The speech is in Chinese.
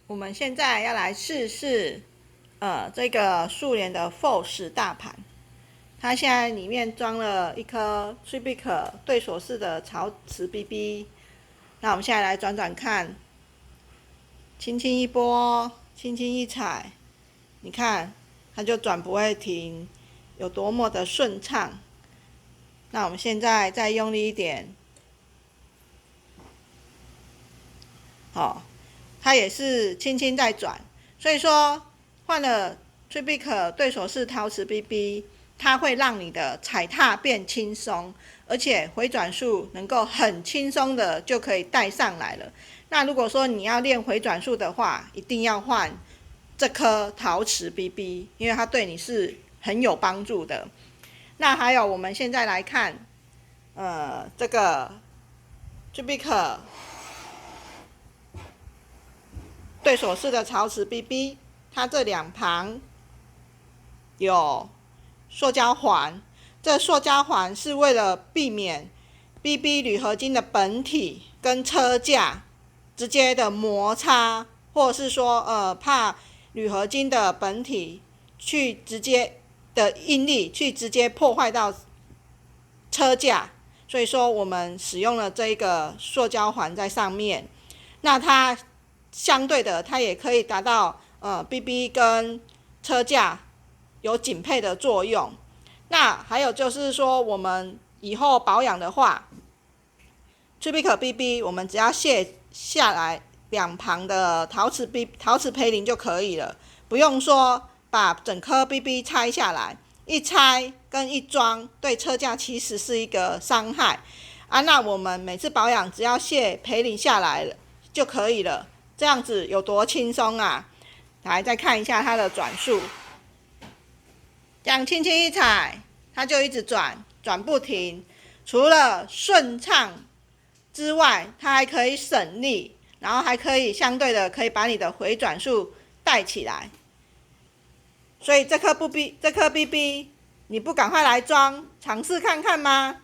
我们现在要来试试，这个数联的 FORCE 大盘。它现在里面装了一颗 Tribic 对锁式的陶瓷 BB。那我们现在来转转看，轻轻一拨，轻轻一踩，你看它就转不会停，有多么的顺畅。那我们现在再用力一点，好。它也是轻轻在转，所以说换了 Tribic 对手是陶瓷 BB， 它会让你的踩踏变轻松，而且回转数能够很轻松的就可以带上来了。那如果说你要练回转数的话，一定要换这颗陶瓷 BB， 因为它对你是很有帮助的。那还有我们现在来看，这个 Tribic对锁式的陶瓷 BB， 它这两旁有塑胶环，这塑胶环是为了避免 BB 铝合金的本体跟车架直接的摩擦，或者是说怕铝合金的本体去直接的应力去直接破坏到车架，所以说我们使用了这一个塑胶环在上面。那它相对的，它也可以达到BB 跟车架有紧配的作用。那还有就是说，我们以后保养的话，Tribic BB 我们只要卸下来两旁的陶瓷培林就可以了，不用说把整颗 BB 拆下来，一拆跟一装对车架其实是一个伤害啊。那我们每次保养只要卸培林下来了就可以了。这样子有多轻松啊！来，再看一下它的转速，这样轻轻一踩，它就一直转，转不停。除了顺畅之外，它还可以省力，然后还可以相对的可以把你的回转数带起来。所以这颗 BB 你不赶快来装，尝试看看吗？